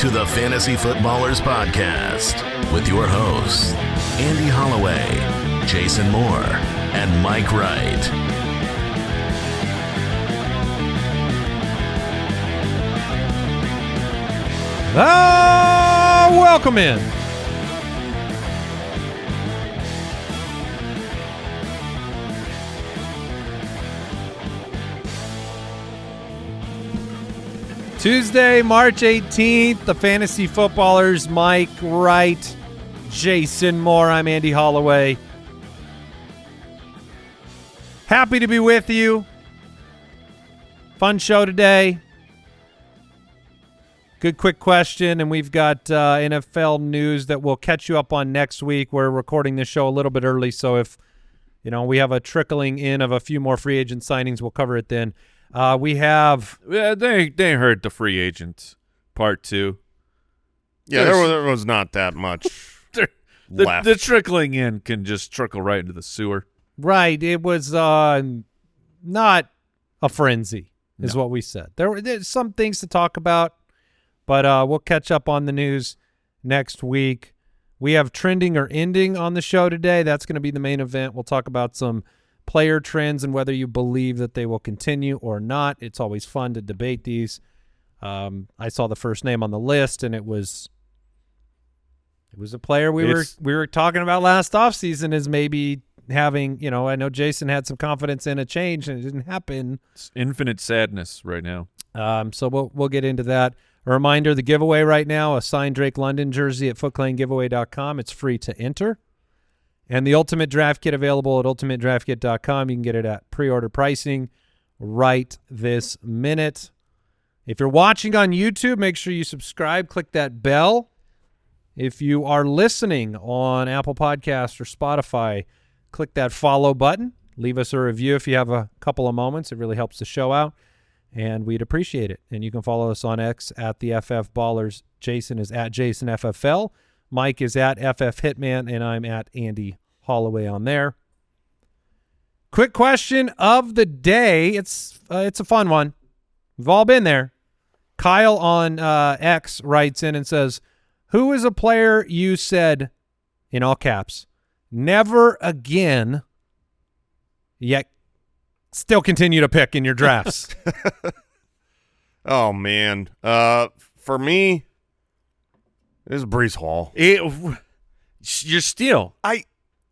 to the Fantasy Footballers Podcast with your hosts, Andy Holloway, Jason Moore, and Mike Wright. Welcome in. Tuesday, March 18th, the Fantasy Footballers, Mike Wright, Jason Moore. I'm Andy Holloway. Happy to be with you. Fun show today. Good quick question, and we've got NFL news that we'll catch you up on next week. We're recording this show a little bit early, so if we have a trickling in of a few more free agent signings, we'll cover it then. We have they heard the free agent part two. Yeah, there was not that much left. The trickling in can just trickle right into the sewer. Right. It was not a frenzy, is what we said. There's some things to talk about, but we'll catch up on the news next week. We have trending or ending on the show today. That's going to be the main event. We'll talk about some player trends and whether you believe that they will continue or not. It's always fun to debate these. I saw the first name on the list, and it was a player we were talking about last offseason as maybe having, I know Jason had some confidence in a change, and it didn't happen. It's infinite sadness right now. So we'll get into that. A reminder, the giveaway right now, a signed Drake London jersey at footclangiveaway.com. It's free to enter. And the Ultimate Draft Kit available at ultimatedraftkit.com. You can get it at pre-order pricing right this minute. If you're watching on YouTube, make sure you subscribe. Click that bell. If you are listening on Apple Podcasts or Spotify, click that follow button. Leave us a review if you have a couple of moments. It really helps the show out, and we'd appreciate it. And you can follow us on X at the FF Ballers. Jason is at JasonFFL. Mike is at FF Hitman, and I'm at Andy Holloway on there. Quick question of the day. It's a fun one. We've all been there. Kyle on X writes in and says, who is a player you said, in all caps, never again, yet still continue to pick in your drafts? Oh, man. For me, this is Breece Hall. You're still.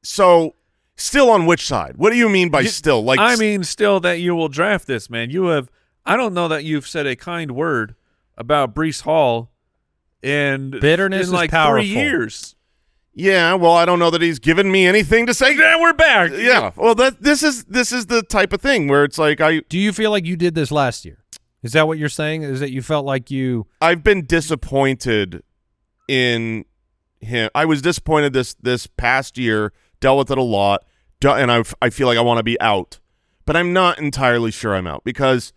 Still on which side? What do you mean by still? I mean still that you will draft this, man. I don't know that you've said a kind word about Breece Hall in bitterness in like is powerful. 3 years. Yeah, well, I don't know that he's given me anything to say. Yeah, we're back. Yeah. Well, this is the type of thing where it's like Do you feel like you did this last year? Is that what you're saying? Is that you felt like I've been disappointed in him. I was disappointed this past year, dealt with it a lot, and I feel like I want to be out. But I'm not entirely sure I'm out because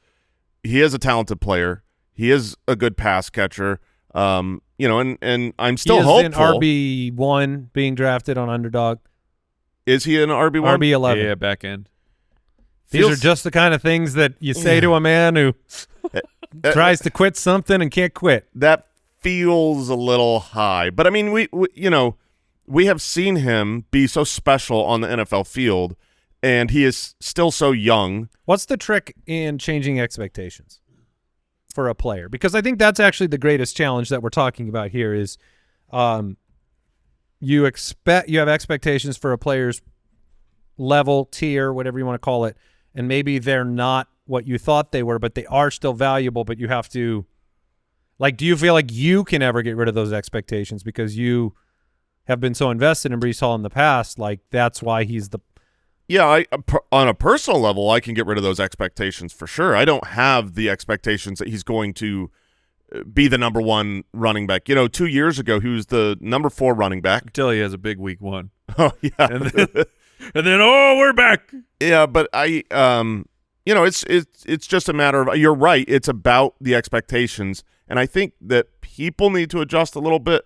he is a talented player. He is a good pass catcher. And I'm still hopeful. He is an RB1 being drafted on Underdog. Is he an RB1? RB11. Yeah, back end. These are just the kind of things that you say to a man who tries to quit something and can't quit. That feels a little high. But, I mean, we have seen him be so special on the NFL field, and he is still so young. What's the trick in changing expectations for a player? Because I think that's actually the greatest challenge that we're talking about here is you have expectations for a player's level, tier, whatever you want to call it, and maybe they're not what you thought they were, but they are still valuable, but you have to do you feel like you can ever get rid of those expectations because you have been so invested in Breece Hall in the past? Like, that's why he's the – Yeah, on a personal level, I can get rid of those expectations for sure. I don't have the expectations that he's going to be the number one running back. 2 years ago, he was the number 4 running back. Until he has a big week 1. Oh, yeah. And then we're back. Yeah, but it's just a matter of – you're right. It's about the expectations. And I think that people need to adjust a little bit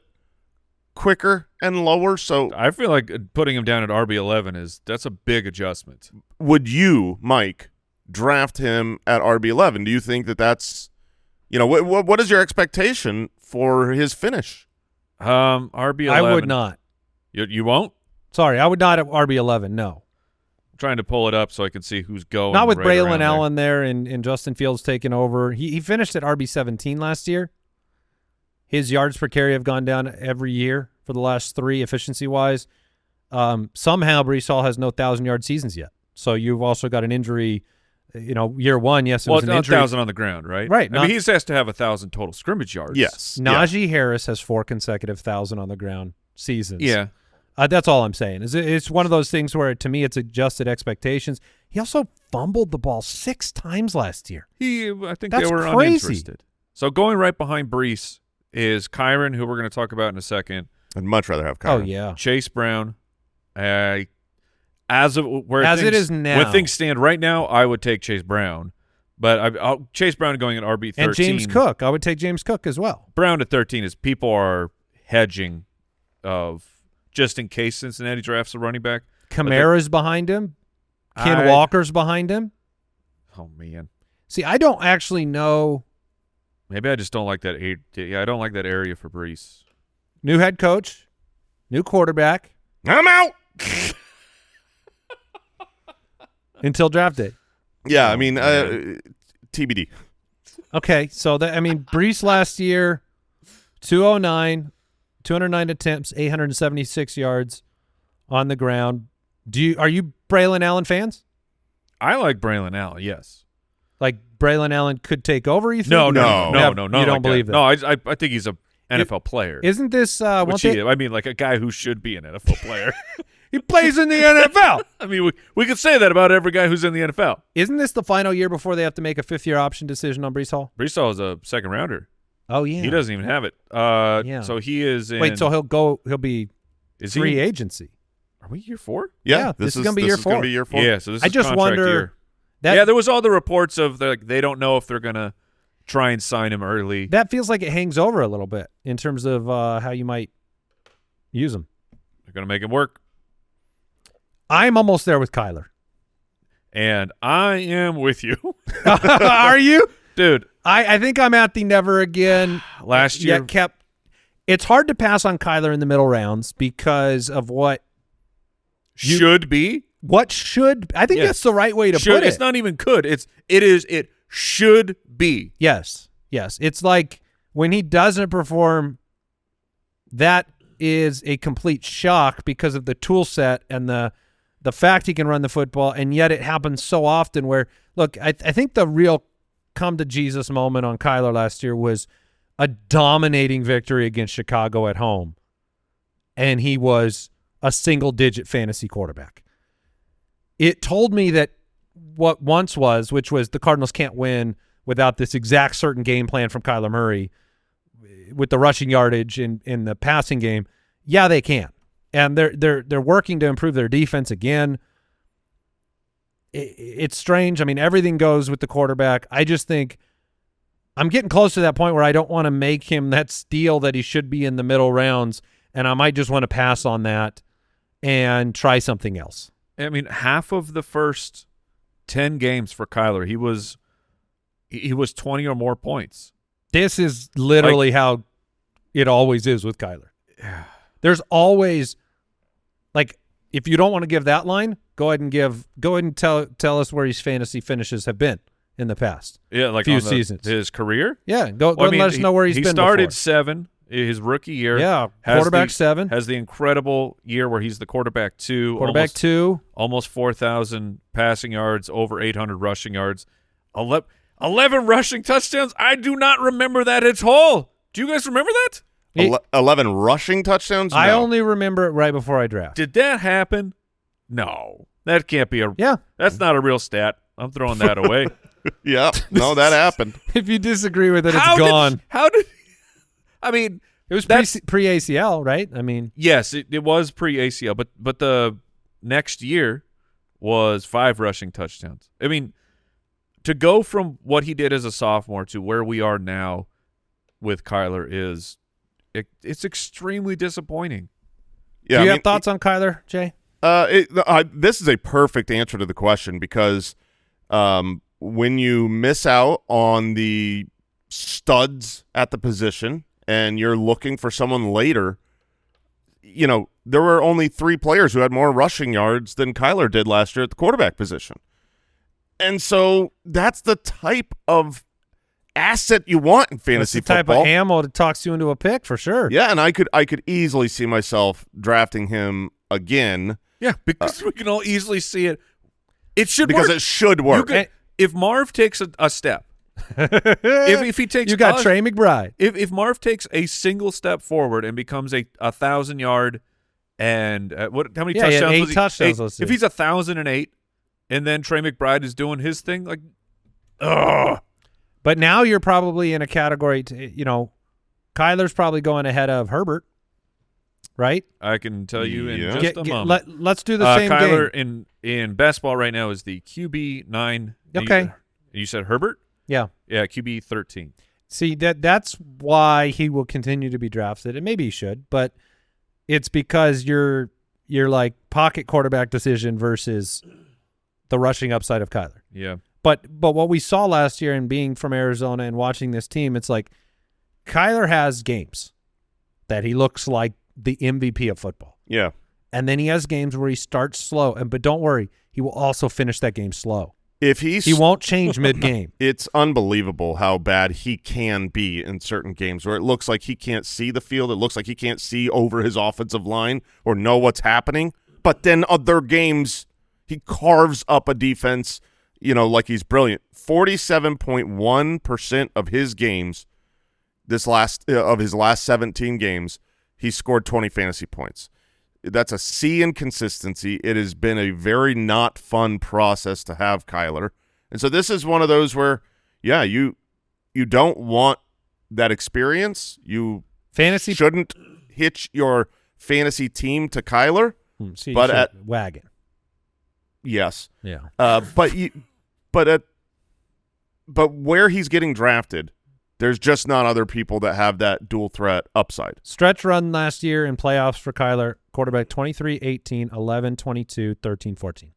quicker and lower. So I feel like putting him down at RB11 that's a big adjustment. Would you, Mike, draft him at RB11? Do you think that that's, what is your expectation for his finish. RB11. I would not. You won't? Sorry, I would not at RB11, no. I'm trying to pull it up so I can see who's going. Not with right Braylon around Allen there and Justin Fields taking over. He finished at RB17 last year. His yards per carry have gone down every year for the last 3 efficiency-wise. Somehow Breece Hall has no 1,000-yard seasons yet. So you've also got an injury, year one, yes, it was an injury. 1,000 on the ground, right? Right. I mean, he has to have 1,000 total scrimmage yards. Yes. Najee Harris has 4 consecutive 1,000 on the ground seasons. Yeah. That's all I'm saying. It's one of those things where, to me, it's adjusted expectations. He also fumbled the ball 6 times last year. I think That's they were crazy. uninterested. So going right behind Breece is Kyren, who we're going to talk about in a second. I'd much rather have Kyren. Oh, yeah. Chase Brown. As it is now, when things stand right now, I would take Chase Brown. But Chase Brown going at RB13. And James Cook. I would take James Cook as well. Brown at 13 is people are hedging of just in case Cincinnati drafts a running back. Kamara's behind him. Ken Walker's behind him. Oh, man. See, I don't actually know. Maybe I just don't like that. I don't like that area for Breece. New head coach, new quarterback. I'm out. Until draft day. Yeah, I mean, TBD. Okay, so Breece last year, 209, 209 attempts, 876 yards on the ground. Are you Braylon Allen fans? I like Braylon Allen, yes. Like Braylon Allen could take over, you think? No. You don't believe that? No, I think he's a NFL player. Isn't this I mean, like a guy who should be an NFL player. He plays in the NFL. I mean, we could say that about every guy who's in the NFL. Isn't this the final year before they have to make a 5th-year option decision on Breece Hall? Breece Hall is a second rounder. Oh, yeah. He doesn't even have it. Yeah. So he is in. Wait, so he'll be free agency. Are we year 4? Yeah, this is going to be year 4. Yeah, so this I is just contract wonder year. There was all the reports of they don't know if they're going to try and sign him early. That feels like it hangs over a little bit in terms of how you might use him. They're going to make him work. I'm almost there with Kyler. And I am with you. Are you? Dude. I think I'm at the never again. Last year. It's hard to pass on Kyler in the middle rounds because of what should be. What should. I think that's the right way to put it. It's not even could. It should be. Yes. It's like when he doesn't perform, that is a complete shock because of the tool set and the fact he can run the football, and yet it happens so often where, look, I think the real come-to-Jesus moment on Kyler last year was a dominating victory against Chicago at home, and he was a single-digit fantasy quarterback. It told me that what once was, which was the Cardinals can't win without this exact certain game plan from Kyler Murray with the rushing yardage in the passing game. Yeah, they can. And they're working to improve their defense again. It's strange. I mean, everything goes with the quarterback. I just think I'm getting close to that point where I don't want to make him that steal that he should be in the middle rounds, and I might just want to pass on that and try something else. I mean, half of the first 10 games for Kyler, he was 20 or more points. This is literally how it always is with Kyler. There's always, like, if you don't want to give that line, go ahead and tell us where his fantasy finishes have been in the past. Yeah, like few seasons. His career. Yeah, go and let us know where he's been. He started before. 7 his rookie year. Yeah, quarterback 7 has the incredible year where he's the quarterback 2. Quarterback 2, almost 4,000 passing yards, over 800 rushing yards, 11 rushing touchdowns. I do not remember that at all. Do you guys remember that? 11 rushing touchdowns? No. I only remember it right before I draft. Did that happen? No. That can't be that's not a real stat. I'm throwing that away. Yeah. No, that happened. If you disagree with it, it's gone. I mean, it was pre-ACL, right? I mean, yes, it was pre-ACL, but the next year was 5 rushing touchdowns. I mean, to go from what he did as a sophomore to where we are now with Kyler it's extremely disappointing. Yeah, do you have thoughts on Kyler, Jay? This is a perfect answer to the question because when you miss out on the studs at the position and you're looking for someone later, there were only 3 players who had more rushing yards than Kyler did last year at the quarterback position. And so that's the type of asset you want in fantasy football. That's the type of ammo that talks you into a pick for sure. Yeah, and I could easily see myself drafting him again. Yeah, because we can all easily see it. It should because work. it should work. If Marv takes a step, if he takes, you got Trey McBride. If Marv takes a single step forward and becomes a 1,000-yard and how many touchdowns? He had 8 was he? touchdowns. If he's 1,008, and then Trey McBride is doing his thing, like, ugh. But now you're probably in a category. Kyler's probably going ahead of Herbert, right? I can tell you in just a moment. Let's do the same Kyler game. in best ball right now is the QB 9. Okay. You said Herbert? Yeah. Yeah, QB 13. See, that's why he will continue to be drafted, and maybe he should, but it's because you're like pocket quarterback decision versus the rushing upside of Kyler. Yeah. But what we saw last year and being from Arizona and watching this team, it's like Kyler has games that he looks like the MVP of football. Yeah. And then he has games where he starts slow, but don't worry, he will also finish that game slow. He won't change mid-game. It's unbelievable how bad he can be in certain games where it looks like he can't see the field. It looks like he can't see over his offensive line or know what's happening. But then other games, he carves up a defense, like he's brilliant. 47.1% of his games, his last 17 games, he scored 20 fantasy points. That's a C in consistency. It has been a very not fun process to have Kyler. And so this is one of those where, yeah, you don't want that experience. You shouldn't hitch your fantasy team to Kyler. But wagon. Yes. Yeah. But where he's getting drafted, there's just not other people that have that dual threat upside. Stretch run last year in playoffs for Kyler, quarterback 23-18, 11-22, 13-14.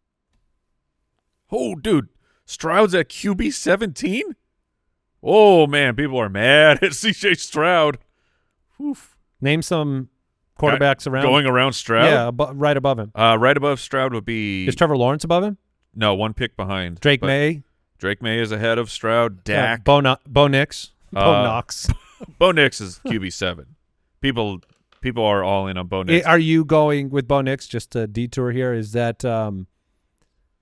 Oh, dude. Stroud's at QB 17? Oh, man. People are mad at C.J. Stroud. Oof. Name some quarterbacks around. Going around Stroud? Yeah, right above him. Right above Stroud would be... Is Trevor Lawrence above him? No, one pick behind. Drake May? Drake May is ahead of Stroud. Dak. Bo Nix. Bo Knox. Bo Nix is QB 7. People are all in on Bo Nix. Are you going with Bo Nix? Just a detour here. Is that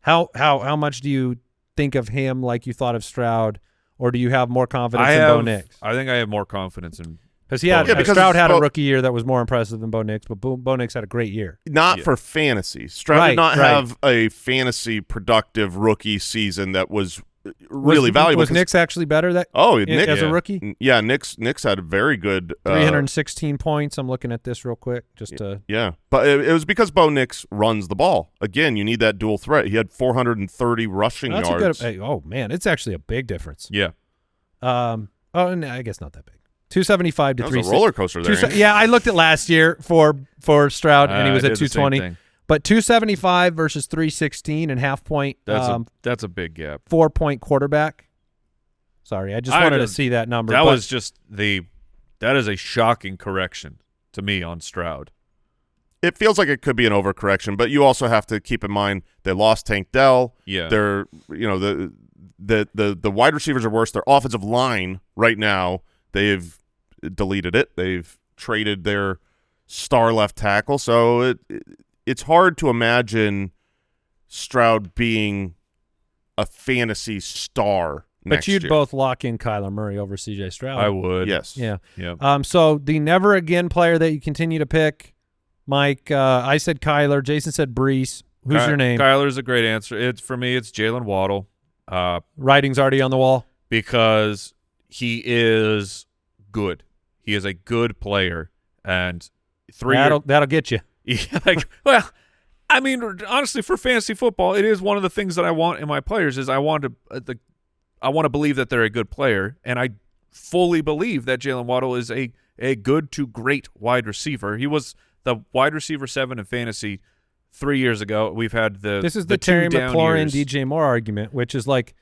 how much do you think of him like you thought of Stroud, or do you have more confidence in Bo Nix? I think I have more confidence in because Stroud had a rookie year that was more impressive than Bo Nix, but Bo Nix had a great year. Not for fantasy. Stroud did not have a fantasy productive rookie season that was really valuable. Was Nix actually better Nick, as a rookie? Yeah, Nix had a very good 316 points. I'm looking at this real quick but it was because Bo Nix runs the ball. Again, you need that dual threat. He had 430 rushing yards. Oh man, it's actually a big difference. Yeah. No, I guess not that big. 275 to 360. That was a roller coaster there. Yeah, I looked at last year for Stroud, and he was at 220. But 275 versus 316 and half point. That's a big gap. 4-point quarterback. Sorry, I just wanted to see that number. That is a shocking correction to me on Stroud. It feels like it could be an overcorrection, but you also have to keep in mind they lost Tank Dell. Yeah. They're the wide receivers are worse. Their offensive line right now, they've deleted it. They've traded their star left tackle. So it's hard to imagine Stroud being a fantasy star next year. But you'd both lock in Kyler Murray over C.J. Stroud. I would. Yes. Yeah. Yeah. So the never again player that you continue to pick, Mike, I said Kyler. Jason said Brees. Who's your name? Kyler's a great answer. For me, it's Jalen Waddle. Writing's already on the wall. Because he is good. He is a good player. And that'll get you. Yeah, I mean, honestly, for fantasy football, it is one of the things that I want in my players is I want to believe that they're a good player, and I fully believe that Jalen Waddle is a good to great wide receiver. He was the wide receiver 7 in fantasy 3 years ago. We've had this is the Terry McLaurin, DJ Moore argument, which is like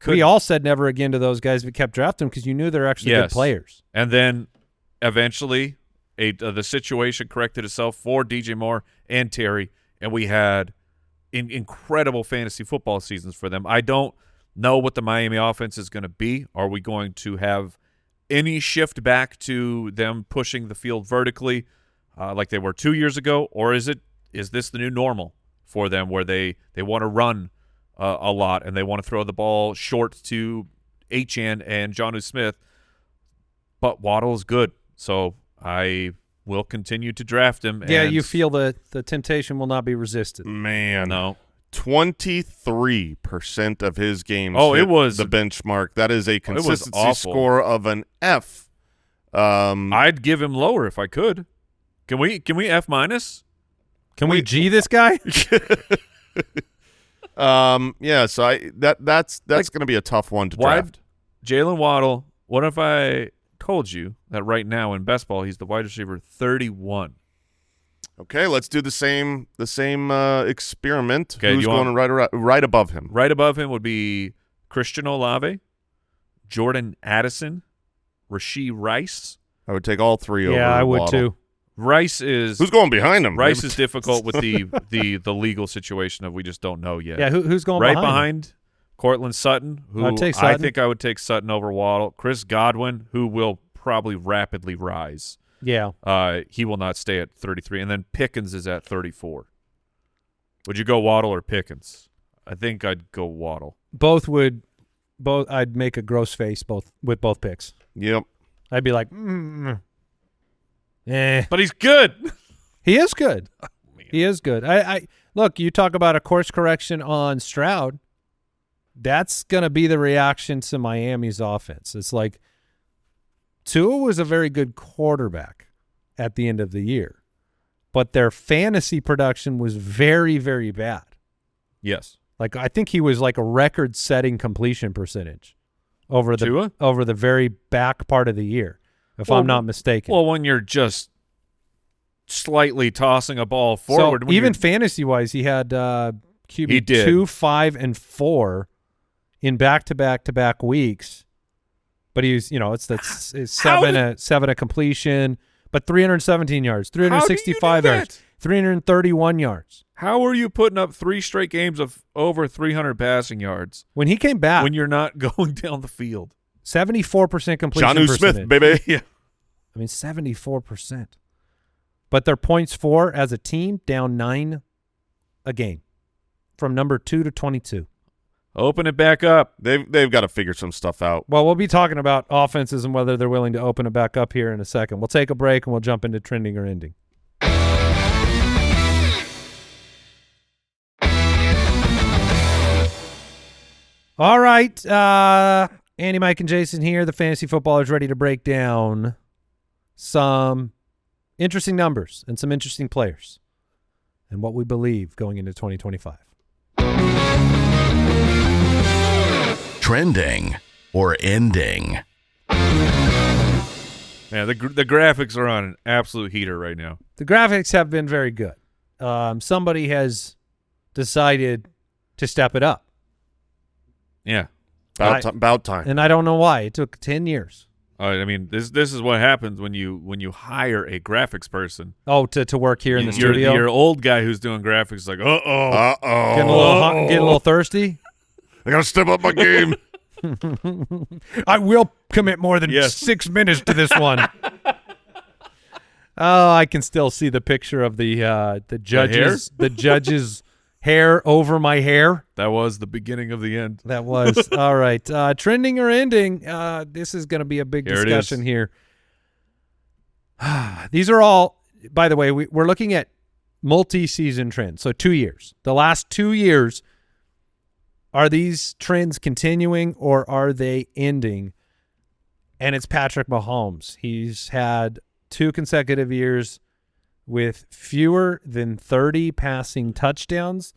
we all said never again to those guys if we kept drafting them because you knew they're actually good players. And then eventually the situation corrected itself for DJ Moore and Terry, and we had incredible fantasy football seasons for them. I don't know what the Miami offense is going to be. Are we going to have any shift back to them pushing the field vertically like they were 2 years ago, or is this the new normal for them where they want to run a lot and they want to throw the ball short to Achane and Jonnu Smith? But Waddle is good, so I will continue to draft him. Yeah, and you feel the temptation will not be resisted. Man, no. 23% of his games it was the benchmark. That is a consistency awful. score of an F. I'd give him lower if I could. Can we F minus? Can we G this guy? Yeah, so that's going to be a tough one to draft. Jalen Waddle, what if I told you that right now in best ball he's the wide receiver 31? Okay, let's do the same experiment. Okay, who's going right above him? Right above him would be Christian Olave, Jordan Addison, Rashee Rice. I would take all three over. Yeah, I would Waddle. too. Rice is Who's going behind him? Rice is difficult with the legal situation of we just don't know yet. Yeah, who's going right behind? Cortland Sutton, who I'd take Sutton. I think I would take Sutton over Waddle. Chris Godwin, who will probably rapidly rise. Yeah. He will not stay at 33. And then Pickens is at 34. Would you go Waddle or Pickens? I think I'd go Waddle. I'd make a gross face with both picks. Yep. I'd be like, But he's good. He is good. Oh, he is good. I look, you talk about a course correction on Stroud. That's going to be the reaction to Miami's offense. It's like Tua was a very good quarterback at the end of the year, but their fantasy production was very, very bad. Yes. Like I think he was like a record-setting completion percentage over the very back part of the year, if I'm not mistaken. Well, when you're just slightly tossing a ball forward. So even fantasy-wise, he had QB 2, 5, and 4 in back-to-back weeks. But he was, it's 7 a completion, but 317 yards, 365 yards, 331 yards. How are you putting up 3 straight games of over 300 passing yards when he came back? When you're not going down the field, 74% completion Jonnu percentage. Smith, baby. Yeah, I mean 74%. But their points for as a team down 9 a game, from number 2 to 22. Open it back up. They've got to figure some stuff out. Well, we'll be talking about offenses and whether they're willing to open it back up here in a second. We'll take a break and we'll jump into trending or ending. All right. Andy, Mike, and Jason here. The Fantasy Footballers ready to break down some interesting numbers and some interesting players and what we believe going into 2025. Trending or ending. Yeah, the graphics are on an absolute heater right now. The graphics have been very good. Somebody has decided to step it up. Yeah. About time. And I don't know why. It took 10 years. I mean, this is what happens when you hire a graphics person. Oh, to work here in the studio? Your old guy who's doing graphics is like, uh-oh. Getting a little thirsty? I got to step up my game. I will commit more than 6 minutes to this one. Oh, I can still see the picture of the judge's hair over my hair. That was the beginning of the end. That was. All right. Trending or ending, this is going to be a big discussion here. These are all, by the way, we're looking at multi-season trends, so 2 years. The last 2 years, are these trends continuing or are they ending? And it's Patrick Mahomes. He's had 2 consecutive years with fewer than 30 passing touchdowns.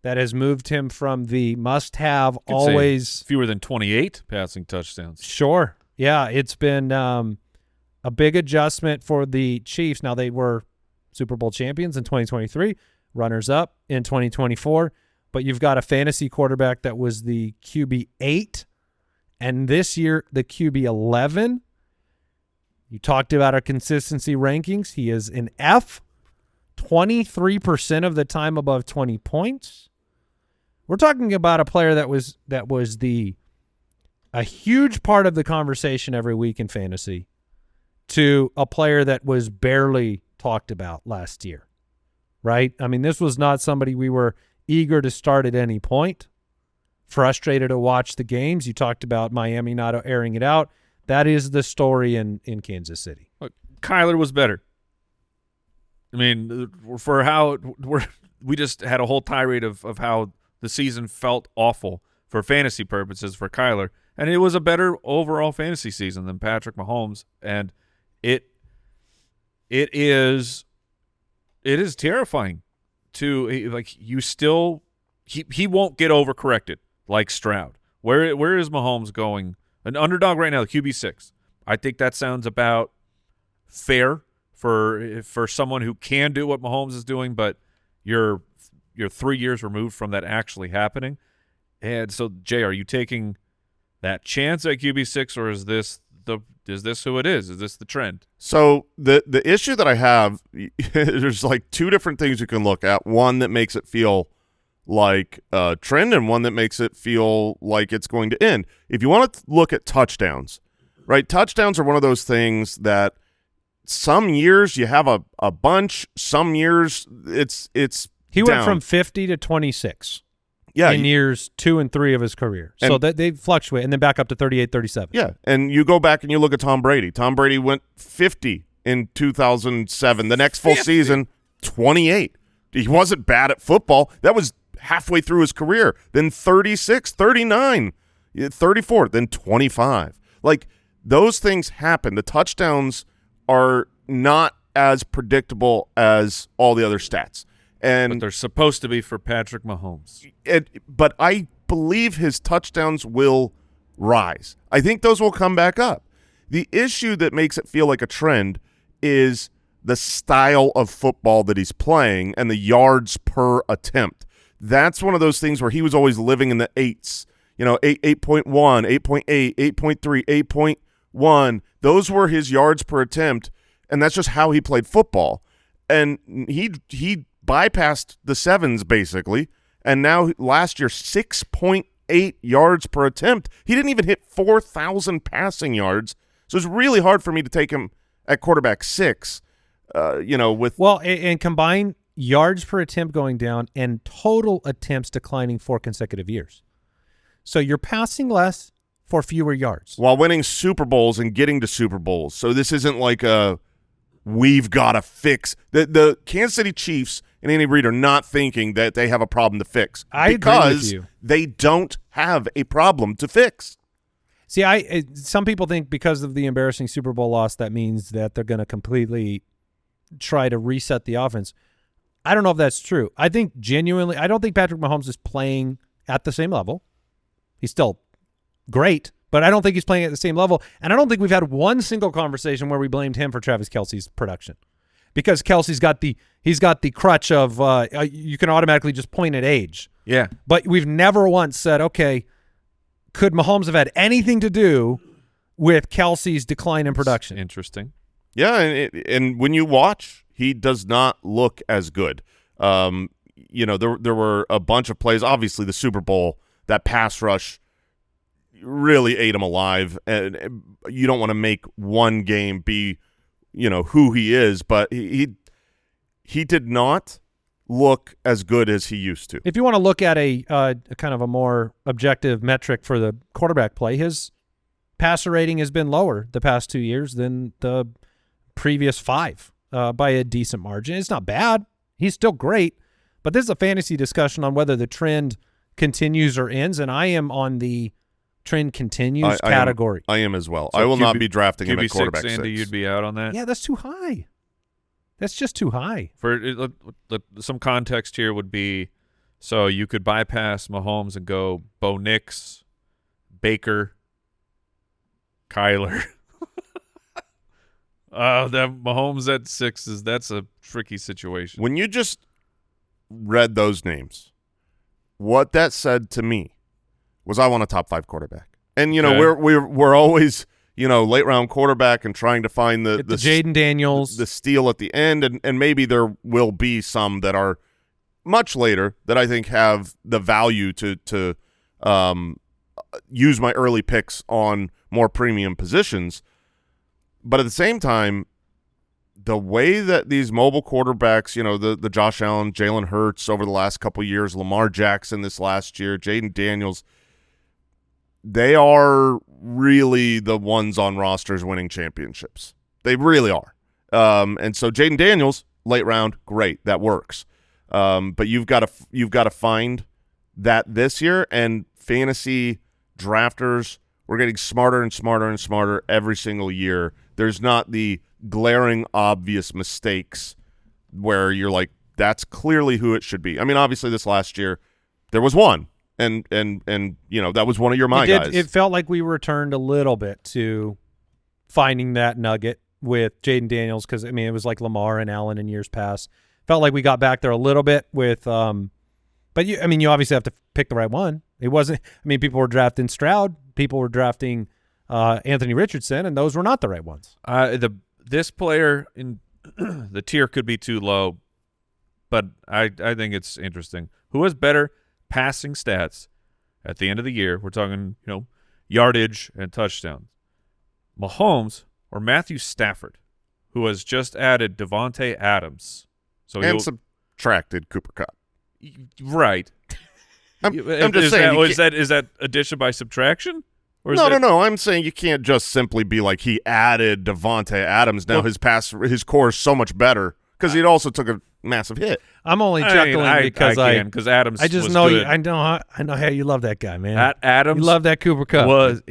That has moved him from the must-have always. Fewer than 28 passing touchdowns. Sure. Yeah, it's been a big adjustment for the Chiefs. Now, they were Super Bowl champions in 2023, runners-up in 2024. But you've got a fantasy quarterback that was the QB 8, and this year the QB 11. You talked about our consistency rankings. He is an F, 23% of the time above 20 points. We're talking about a player that was a huge part of the conversation every week in fantasy to a player that was barely talked about last year, right? I mean, this was not somebody we were eager to start at any point, frustrated to watch the games. You talked about Miami not airing it out. That is the story in Kansas City. Look, Kyler was better. I mean, for how we just had a whole tirade of how the season felt awful for fantasy purposes for Kyler, and it was a better overall fantasy season than Patrick Mahomes, and it is terrifying to like you still he won't get overcorrected like Stroud. Where is Mahomes going? An underdog right now, QB6. I think that sounds about fair for someone who can do what Mahomes is doing, but you're 3 years removed from that actually happening. And so, Jay, are you taking that chance at QB6, or is this who it is? Is this the trend? So the issue that I have, there's like two different things you can look at. One that makes it feel like a trend, and one that makes it feel like it's going to end. If you want to look at touchdowns, right? Touchdowns are one of those things that some years you have a bunch, some years it's He down. went from 50 to 26 yeah, in years 2 and 3 of his career. So that they fluctuate, and then back up to 38, 37. Yeah, and you go back and you look at Tom Brady. Tom Brady went 50 in 2007. The next full season, 28. He wasn't bad at football. That was halfway through his career. Then 36, 39, 34, then 25. Like, those things happen. The touchdowns are not as predictable as all the other stats. But they're supposed to be for Patrick Mahomes. But I believe his touchdowns will rise. I think those will come back up. The issue that makes it feel like a trend is the style of football that he's playing and the yards per attempt. That's one of those things where he was always living in the 8s. 8.1, 8.8, 8.3, 8.1. Those were his yards per attempt, and that's just how he played football. And he bypassed the 7s basically, and now last year 6.8 yards per attempt. He didn't even hit 4,000 passing yards, so it's really hard for me to take him at quarterback 6. And combine yards per attempt going down and total attempts declining 4 consecutive years. So you're passing less for fewer yards while winning Super Bowls and getting to Super Bowls. So this isn't like we've got to fix the Kansas City Chiefs and Andy Reid are not thinking that they have a problem to fix. I agree with you. They don't have a problem to fix. See, some people think because of the embarrassing Super Bowl loss, that means that they're going to completely try to reset the offense. I don't know if that's true. I think genuinely, I don't think Patrick Mahomes is playing at the same level. He's still great, but I don't think he's playing at the same level. And I don't think we've had one single conversation where we blamed him for Travis Kelce's production, because Kelce's got the crutch of you can automatically just point at age. Yeah. But we've never once said, okay, could Mahomes have had anything to do with Kelce's decline in production? Interesting. Yeah, and when you watch, he does not look as good. There were a bunch of plays. Obviously, the Super Bowl, that pass rush really ate him alive. And you don't want to make one game be, who he is, but he did not look as good as he used to. If you want to look at a kind of a more objective metric for the quarterback play, his passer rating has been lower the past 2 years than the previous 5 by a decent margin. It's not bad. He's still great, but this is a fantasy discussion on whether the trend continues or ends, and I am on the trend continues category. I am as well. So I will not be drafting him at QB6, quarterback 6. Andy, you'd be out on that? Yeah, that's too high. That's just too high. For some context here would be, so you could bypass Mahomes and go Bo Nix, Baker, Kyler. That Mahomes at 6 that's a tricky situation. When you just read those names, what that said to me was I want a top 5 quarterback. And Okay. we're always late round quarterback and trying to find the Jaden Daniels, the steal at the end, and maybe there will be some that are much later that I think have the value to use my early picks on more premium positions. But at the same time, the way that these mobile quarterbacks, the Josh Allen, Jalen Hurts over the last couple of years, Lamar Jackson this last year, Jaden Daniels, they are really the ones on rosters winning championships. They really are. And so Jaden Daniels, late round, great, that works. But you've got to find that this year, and fantasy drafters, we're getting smarter and smarter and smarter every single year. There's not the glaring obvious mistakes where you're like, that's clearly who it should be. I mean, obviously this last year there was one, and that was one of your guys. It felt like we returned a little bit to finding that nugget with Jaden Daniels, because it was like Lamar and Allen in years past. Felt like we got back there a little bit with but you obviously have to pick the right one. It wasn't, people were drafting Stroud, people were drafting Anthony Richardson, and those were not the right ones. This player in the tier could be too low, but I think it's interesting. Who has better passing stats at the end of the year? We're talking, yardage and touchdowns. Mahomes or Matthew Stafford, who has just added Devontae Adams. And subtracted Cooper Kupp. Right. I'm just saying. Is that addition by subtraction? Or No. I'm saying you can't just simply be like, he added Devontae Adams. Now his core is so much better because he also took a massive hit. I'm only chuckling because Adams. I just was know good. I know how you love that guy, man. Adams, you love that Cooper Kupp.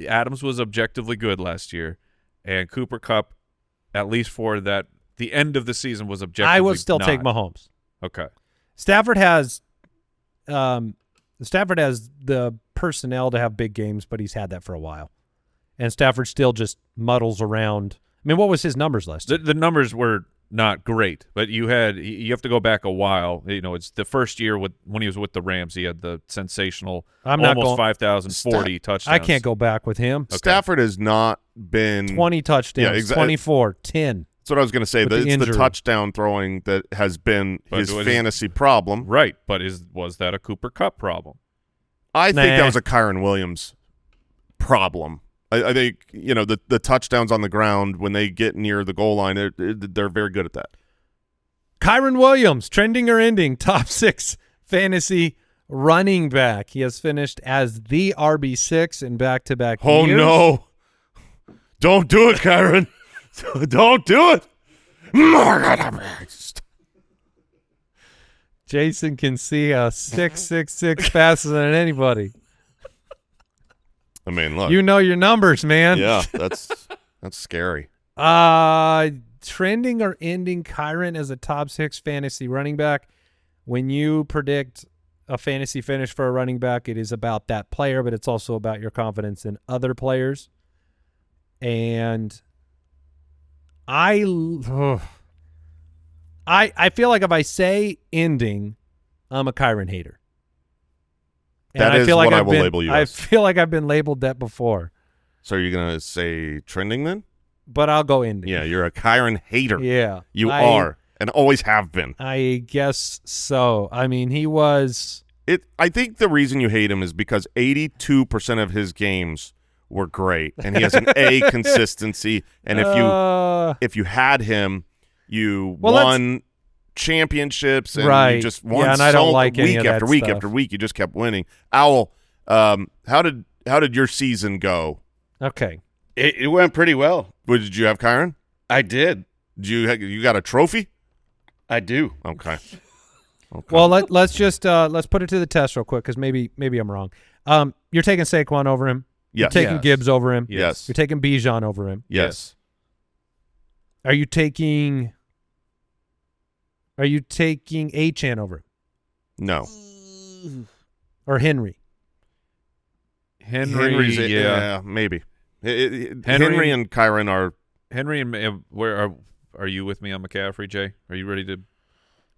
Adams was objectively good last year, and Cooper Kupp, at least for the end of the season, was objectively. I will still not. take Mahomes. Okay. Stafford has the personnel to have big games, but he's had that for a while. And Stafford still just muddles around. What was his numbers last year? The numbers were not great, but you have to go back a while. It's the first year when he was with the Rams, he had the sensational almost 5,040 touchdowns. I can't go back with him. Okay. Stafford has not been 20 touchdowns, 24, 10. That's what I was going to say. It's the touchdown throwing that has been his fantasy problem. Right, but was that a Cooper Kupp problem? I think that was a Kyren Williams problem. I think the touchdowns on the ground when they get near the goal line, they're very good at that. Kyren Williams, trending or ending, top 6 fantasy running back. He has finished as the RB6 in back-to-back years. Oh, no. Don't do it, Kyren. Don't do it. Jason can see a 6.66 faster than anybody. Look. You know your numbers, man. Yeah, that's scary. Trending or ending Kyren as a top 6 fantasy running back. When you predict a fantasy finish for a running back, it is about that player, but it's also about your confidence in other players. And I feel like if I say ending, I'm a Kyren hater. That is what I will label you as. I feel like I've been labeled that before. So are you going to say trending then? But I'll go ending. Yeah, you're a Kyren hater. Yeah. You are, and always have been. I guess so. He was... I think the reason you hate him is because 82% of his games were great, and he has an A consistency. And if you had him, you won championships, and you just won and I don't like week any after of that week stuff. after week. You just kept winning. Owl, how did your season go? Okay, it went pretty well. What did you have, Kyren? I did. You got a trophy? I do. Okay. Well, let's just let's put it to the test real quick because maybe I'm wrong. You're taking Saquon over him. Yes. You're taking Gibbs over him. Yes. You're taking Bijan over him. Yes. Are you taking Achane over him? No. Or Henry? Henry's maybe. Henry and Kyren are. Henry and where are you with me on McCaffrey, Jay? Are you ready to?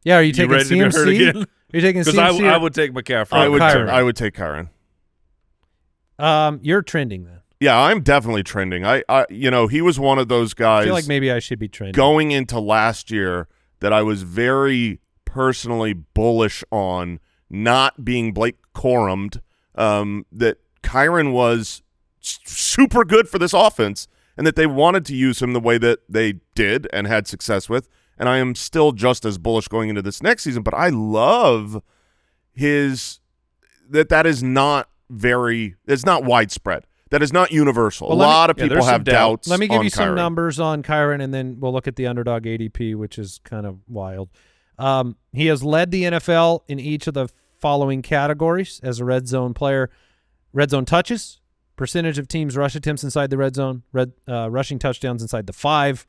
Yeah, are you taking ready CMC? to be hurt again? Are you taking Because CMC? I would take McCaffrey. I would take Kyren. You're trending then. Yeah, I'm definitely trending. He was one of those guys. I feel like maybe I should be trending. Going into last year that I was very personally bullish on not being Blake Corum'd, that Kyren was super good for this offense and that they wanted to use him the way that they did and had success with. And I am still just as bullish going into this next season, but I love that is not it's not widespread. That is not universal. Well, a lot of people have doubts. Let me give you some Kyren. numbers on Kyren, and then we'll look at the underdog ADP, which is kind of wild. He has led the NFL in each of the following categories as a red zone player: red zone touches, percentage of teams' rush attempts inside the red zone, rushing touchdowns inside the 5,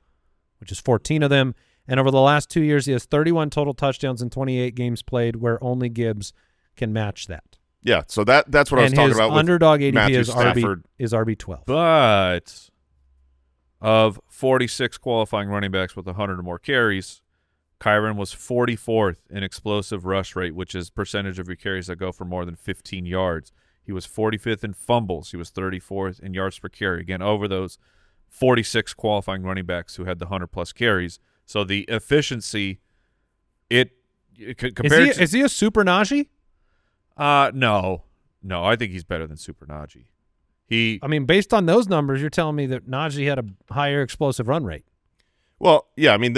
which is 14 of them. And over the last 2 years, he has 31 total touchdowns in 28 games played, where only Gibbs can match that. Yeah, so that's what I was talking about. And his underdog ADP Matthew is Stafford. RB12. But of 46 qualifying running backs with 100 or more carries, Kyren was 44th in explosive rush rate, which is percentage of your carries that go for more than 15 yards. He was 45th in fumbles. He was 34th in yards per carry. Again, over those 46 qualifying running backs who had the 100-plus carries. So the efficiency, compared is he a super Najee? No. I think he's better than Super Najee. I mean, based on those numbers, you're telling me that Najee had a higher explosive run rate. Well, yeah, I mean,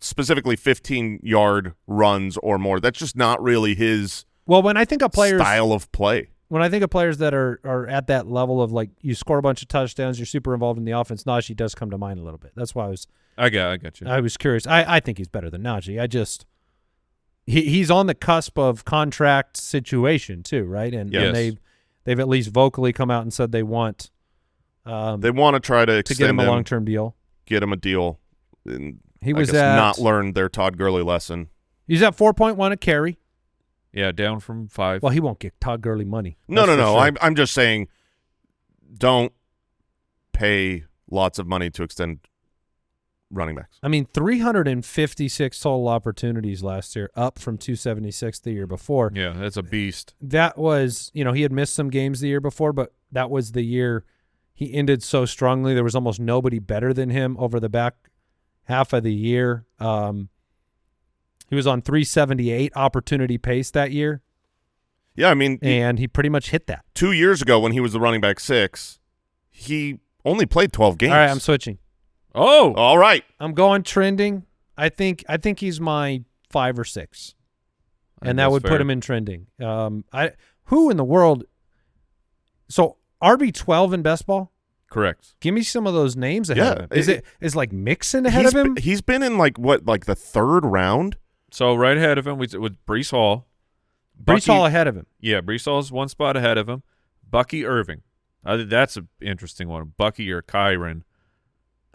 specifically 15-yard runs or more. That's just not really his when I think of players, style of play. When I think of players that are at that level of, like, you score a bunch of touchdowns, you're super involved in the offense, Najee does come to mind a little bit. That's why I got you. I was curious. I think he's better than Najee. He's on the cusp of contract situation too, right? And they've at least vocally come out and said they want to try to get him a long-term deal. Get him a deal. And he was not learned their Todd Gurley lesson. He's at 4.1 a carry. Yeah, down from 5. Well, he won't get Todd Gurley money. No. Sure. I'm just saying, don't pay lots of money to extend running backs. I mean, 356 total opportunities last year, up from 276 the year before. Yeah, that's a beast. That was, he had missed some games the year before, but that was the year he ended so strongly. There was almost nobody better than him over the back half of the year. He was on 378 opportunity pace that year. Yeah, I mean, and he pretty much hit that. 2 years ago when he was the running back 6, he only played 12 games. All right, I'm switching. Oh, all right. I'm going trending. I think he's my 5 or 6, and that would put him in trending. Who in the world? So RB12 in best ball. Correct. Give me some of those names ahead of him. Is like Mixon ahead of him? He's been in like the 3rd round. So right ahead of him with Breece Hall. Breece Hall ahead of him. Yeah, Breece Hall's one spot ahead of him. Bucky Irving. That's an interesting one. Bucky or Kyren.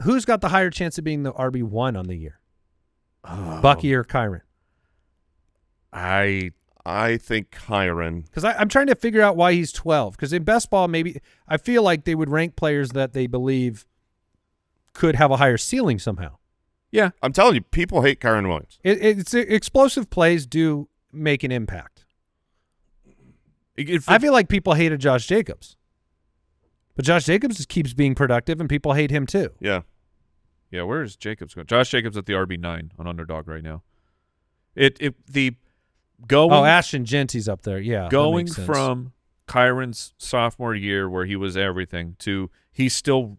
Who's got the higher chance of being the RB1 on the year? Bucky or Kyren? I think Kyren. Because I'm trying to figure out why he's 12. Because in best ball, maybe I feel like they would rank players that they believe could have a higher ceiling somehow. Yeah. I'm telling you, people hate Kyren Williams. It's explosive plays do make an impact. I feel like people hated Josh Jacobs. But Josh Jacobs just keeps being productive, and people hate him too. Yeah. Yeah, where is Jacobs going? Josh Jacobs at the RB9 on underdog right now. Ashton Genty's up there. Yeah. Going from Kyren's sophomore year where he was everything to he's still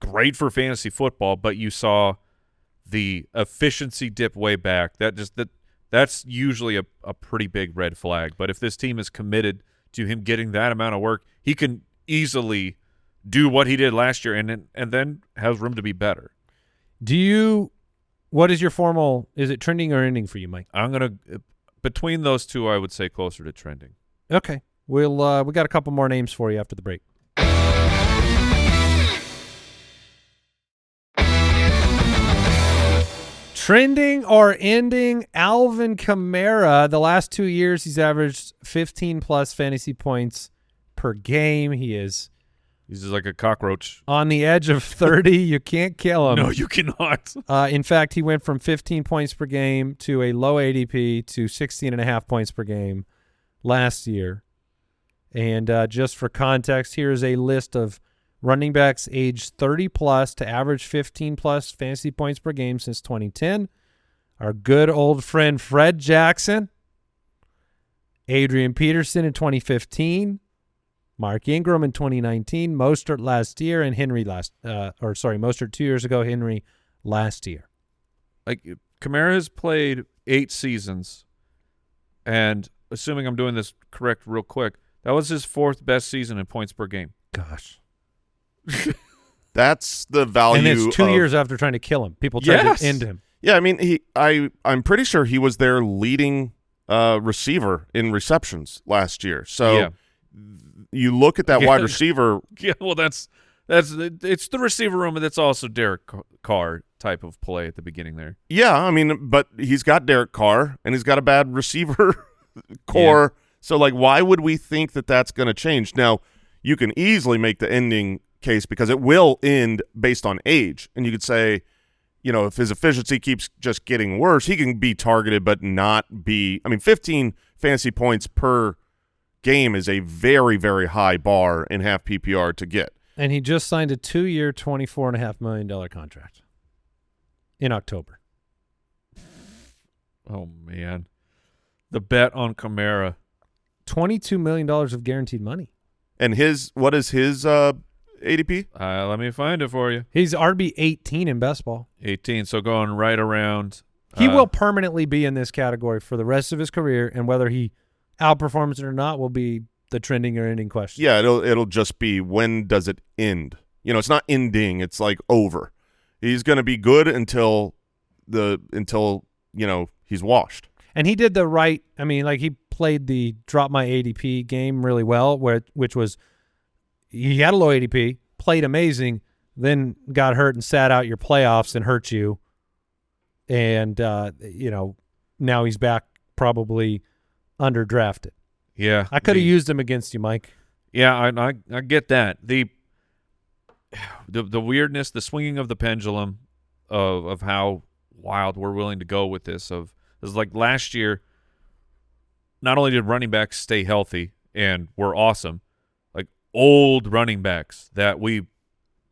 great for fantasy football, but you saw the efficiency dip way back. That's usually a pretty big red flag. But if this team is committed to him getting that amount of work, he can easily do what he did last year and then has room to be better. What is your formal, is it trending or ending for you, Mike? Between those two, I would say closer to trending. Okay. We got a couple more names for you after the break. Trending or ending, Alvin Kamara. The last 2 years, he's averaged 15-plus fantasy points per game. He's just like a cockroach. On the edge of 30. You can't kill him. No, you cannot. In fact, he went from 15 points per game to a low ADP to 16.5 points per game last year. And just for context, here's a list of running backs age 30 plus to average 15 plus fantasy points per game since 2010. Our good old friend Fred Jackson, Adrian Peterson in 2015, Mark Ingram in 2019, Mostert last year, and Mostert 2 years ago, Henry last year. Like, Kamara has played 8 seasons, and assuming I'm doing this correct real quick, that was his 4th best season in points per game. Gosh. That's the value. And it's 2 years after trying to kill him. People tried to end him. Yeah, I mean, I'm pretty sure he was their leading receiver in receptions last year. So you look at that wide receiver. Yeah, well, it's the receiver room, and that's also Derek Carr type of play at the beginning there. Yeah, I mean, but he's got Derek Carr, and he's got a bad receiver core. Yeah. So, like, why would we think that that's going to change? Now, you can easily make the ending case because it will end based on age. And you could say, you know, if his efficiency keeps just getting worse, he can be targeted but not be – I mean, 15 fantasy points per game is a very, very high bar in half PPR to get. And he just signed a 2-year, $24.5 million contract in October. Oh, man. The bet on Kamara. $22 million of guaranteed money. And what is his ADP? Let me find it for you. He's RB 18 in best ball. 18, so going right around. He will permanently be in this category for the rest of his career, and whether he outperforms it or not will be the trending or ending question. Yeah, it'll just be when does it end? You know, it's not ending, it's like over. He's going to be good until you know, he's washed. And he did the right, I mean, like he played the drop my ADP game really well, which was he had a low ADP, played amazing, then got hurt and sat out your playoffs and hurt you. And, you know, now he's back probably underdrafted. Yeah. I could have used him against you, Mike. Yeah, I get that. The weirdness, the swinging of the pendulum of how wild we're willing to go with this is like last year, not only did running backs stay healthy and were awesome, like old running backs that we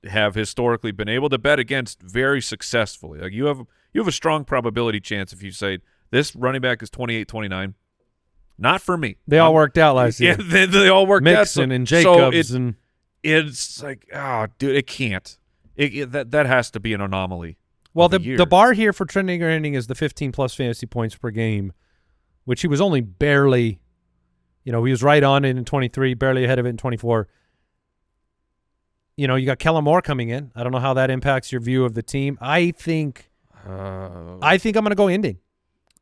have historically been able to bet against very successfully. Like you have a strong probability chance if you say this running back is 28, 29. Not for me. They all worked out last year. Yeah, they all worked out. Mixon and Jacobs. So it's like, oh, dude, it can't. That has to be an anomaly. Well, the bar here for trending or ending is the 15-plus fantasy points per game, which he was only barely, you know, he was right on it in 23, barely ahead of it in 24. You know, you got Kellen Moore coming in. I don't know how that impacts your view of the team. I think I'm going to go ending.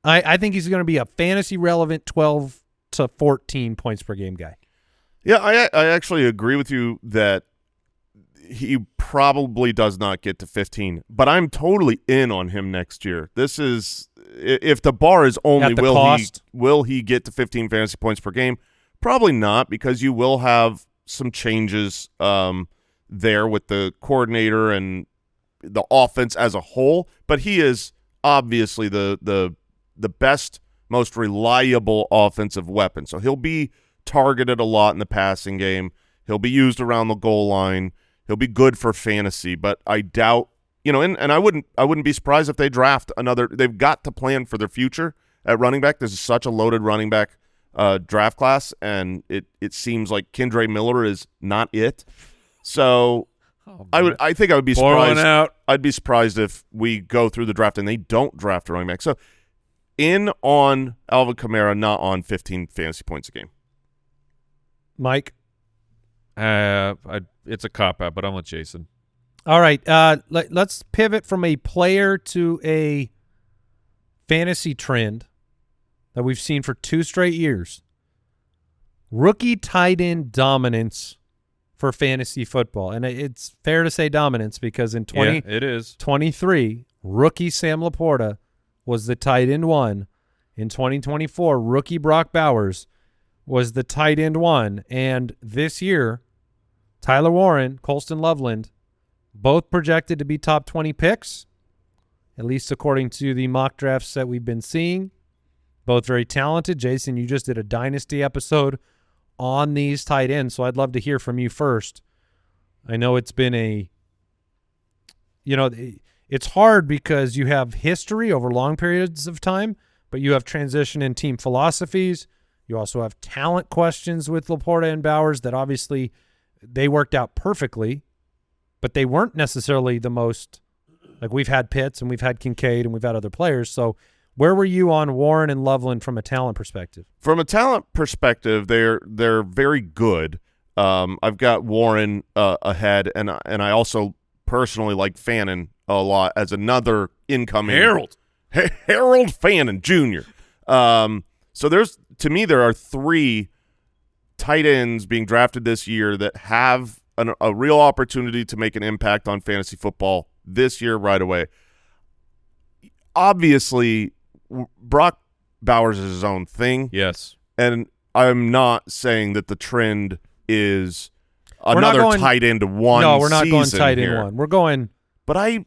I think he's going to be a fantasy relevant 12 to 14 points per game guy. Yeah, I actually agree with you that he probably does not get to 15, but I'm totally in on him next year. This is if the bar is only will he get to 15 fantasy points per game? Probably not, because you will have some changes there with the coordinator and the offense as a whole, but he is obviously the best, most reliable offensive weapon. So he'll be targeted a lot in the passing game. He'll be used around the goal line. He'll be good for fantasy, but I doubt, you know, and I wouldn't be surprised if they draft another. They've got to plan for their future at running back. This is such a loaded running back draft class, and it seems like Kendre Miller is not it. So I think I would be surprised. I'd be surprised if we go through the draft and they don't draft a running back. So in on Alvin Kamara, not on 15 fantasy points a game. Mike? It's a cop-out, but I'm with Jason. All right. Let's pivot from a player to a fantasy trend that we've seen for 2 straight years. Rookie tight end dominance for fantasy football. And it's fair to say dominance because in it is 23, rookie Sam Laporta was the tight end 1. In 2024, rookie Brock Bowers was the tight end 1. And this year, Tyler Warren, Colston Loveland, both projected to be top 20 picks, at least according to the mock drafts that we've been seeing. Both very talented. Jason, you just did a dynasty episode on these tight ends, so I'd love to hear from you first. I know it's been it's hard because you have history over long periods of time, but you have transition in team philosophies. You also have talent questions with Laporta and Bowers that obviously they worked out perfectly, but they weren't necessarily the most – like we've had Pitts and we've had Kincaid and we've had other players. So where were you on Warren and Loveland from a talent perspective? From a talent perspective, they're very good. I've got Warren ahead, and I also personally like Fannin a lot as another incoming Harold Fannin Jr. So to me there are 3 tight ends being drafted this year that have a real opportunity to make an impact on fantasy football this year right away. Obviously, Brock Bowers is his own thing. Yes. And I'm not saying that the trend is another tight end one. No, we're not going season tight here. end one. We're going. But I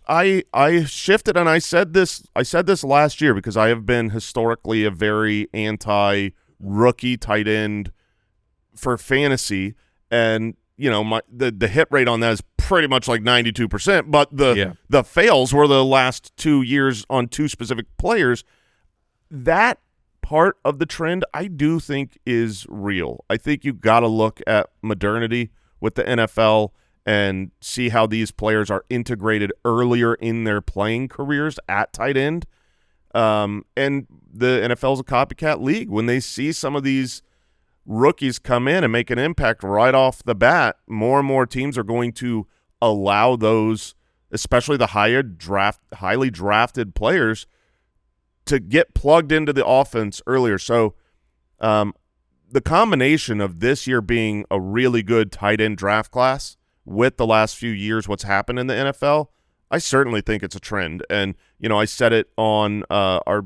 shifted, and I said this last year because I have been historically a very anti-rookie tight end for fantasy, and the hit rate on that is pretty much like 92%. But the fails were the last 2 years on 2 specific players. That part of the trend I do think is real. I think you got to look at modernity with the NFL and see how these players are integrated earlier in their playing careers at tight end. And the NFL is a copycat league. When they see some of these rookies come in and make an impact right off the bat, more and more teams are going to allow those, especially the highly drafted players, to get plugged into the offense earlier. So the combination of this year being a really good tight end draft class with the last few years what's happened in the NFL, I certainly think it's a trend. And, I said it on our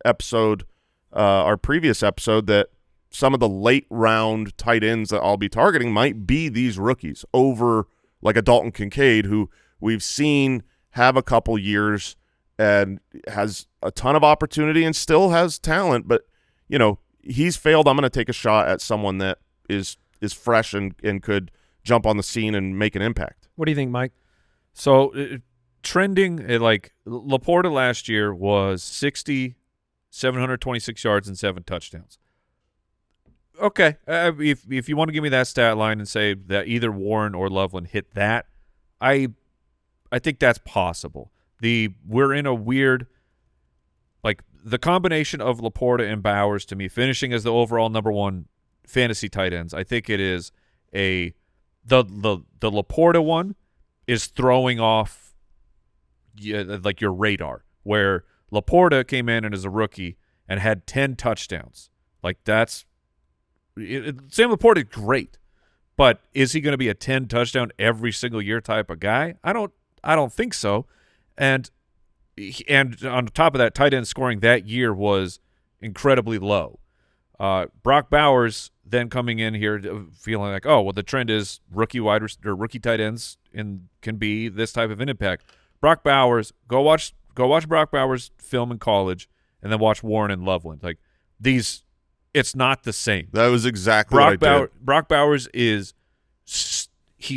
episode, our previous episode, that some of the late round tight ends that I'll be targeting might be these rookies over like a Dalton Kincaid, who we've seen have a couple years and has a ton of opportunity and still has talent. But, he's failed. I'm going to take a shot at someone that is fresh and could jump on the scene and make an impact. What do you think, Mike? So trending, like Laporta last year was 726 yards and 7 touchdowns. Okay, if you want to give me that stat line and say that either Warren or Loveland hit that, I think that's possible. We're in a weird, like the combination of Laporta and Bowers to me finishing as the overall number 1 fantasy tight ends. I think it is the Laporta one is throwing off like your radar, where Laporta came in and as a rookie and had 10 touchdowns. Like that's Sam Laporta is great, but is he going to be a 10 touchdown every single year type of guy? I don't think so. And on top of that, tight end scoring that year was incredibly low. Brock Bowers then coming in here feeling like, oh, well, the trend is rookie tight ends can be this type of an impact. Brock Bowers, go watch Brock Bowers film in college, and then watch Warren and Loveland. Like these, it's not the same. That was exactly what I did. Brock Bowers he's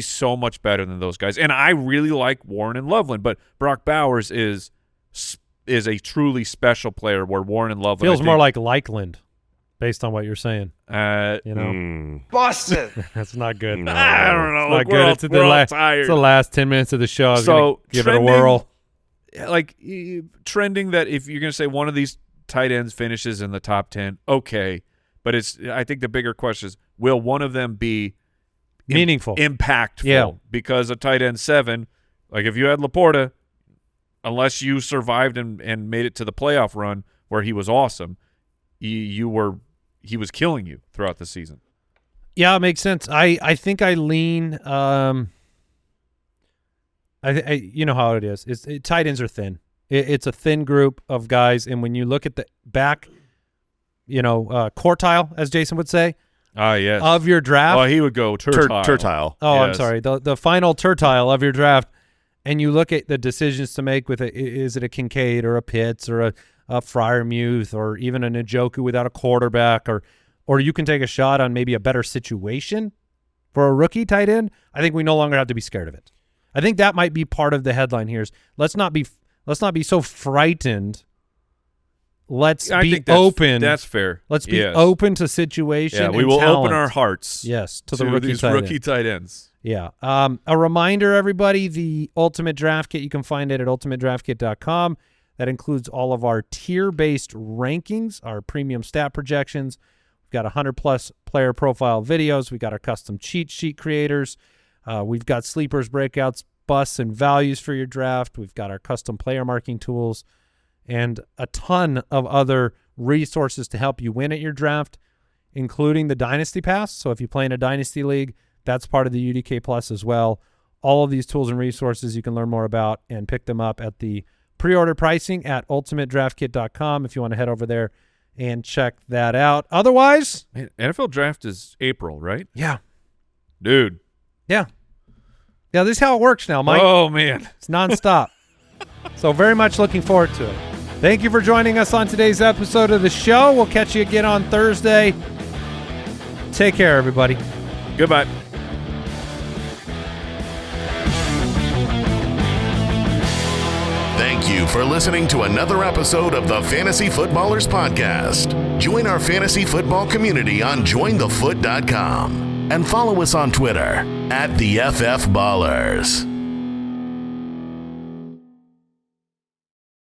so much better than those guys, and I really like Warren and Loveland, but Brock Bowers is a truly special player. Where Warren and Loveland feels more like Lakeland. Based on what you're saying, Boston. That's not good. No. I don't know. It's not good. We're all tired. It's the last 10 minutes of the show. I was So gonna give it a whirl. Like trending that if you're going to say one of these tight ends finishes in the top 10, okay. But I think the bigger question is, will one of them be meaningful, impactful? Yeah. Because a tight end 7, like if you had Laporta, unless you survived and made it to the playoff run where he was awesome, he was killing you throughout the season. Yeah, it makes sense. I think I lean. You know how it is. Tight ends are thin. It's a thin group of guys, and when you look at the back, quartile, as Jason would say, Yes. of your draft. Oh, he would go tertile. Oh, Yes. I'm sorry. The final tertile of your draft, and you look at the decisions to make with it. Is it a Kincaid or a Pitts or a Freiermuth or even an Njoku without a quarterback, or you can take a shot on maybe a better situation for a rookie tight end, I think we no longer have to be scared of it. I think that might be part of the headline here is let's not be so frightened. Let's be open. That's fair. Let's be open to situation. Yeah, we and will talent. open our hearts. Yes, to the rookie tight ends. Yeah. A reminder, everybody, the Ultimate Draft Kit, you can find it at ultimatedraftkit.com. That includes all of our tier-based rankings, our premium stat projections. We've got 100-plus player profile videos. We've got our custom cheat sheet creators. We've got sleepers, breakouts, busts, and values for your draft. We've got our custom player marking tools and a ton of other resources to help you win at your draft, including the Dynasty Pass. So if you play in a Dynasty League, that's part of the UDK Plus as well. All of these tools and resources you can learn more about and pick them up at the pre-order pricing at ultimatedraftkit.com if you want to head over there and check that out. Otherwise, man, NFL Draft is April, right? Yeah. Dude. Yeah. Yeah, this is how it works now, Mike. Oh, man. It's nonstop. So very much looking forward to it. Thank you for joining us on today's episode of the show. We'll catch you again on Thursday. Take care, everybody. Goodbye. Thank you for listening to another episode of the Fantasy Footballers Podcast. Join our fantasy football community on jointhefoot.com and follow us on Twitter @TheFFBallers.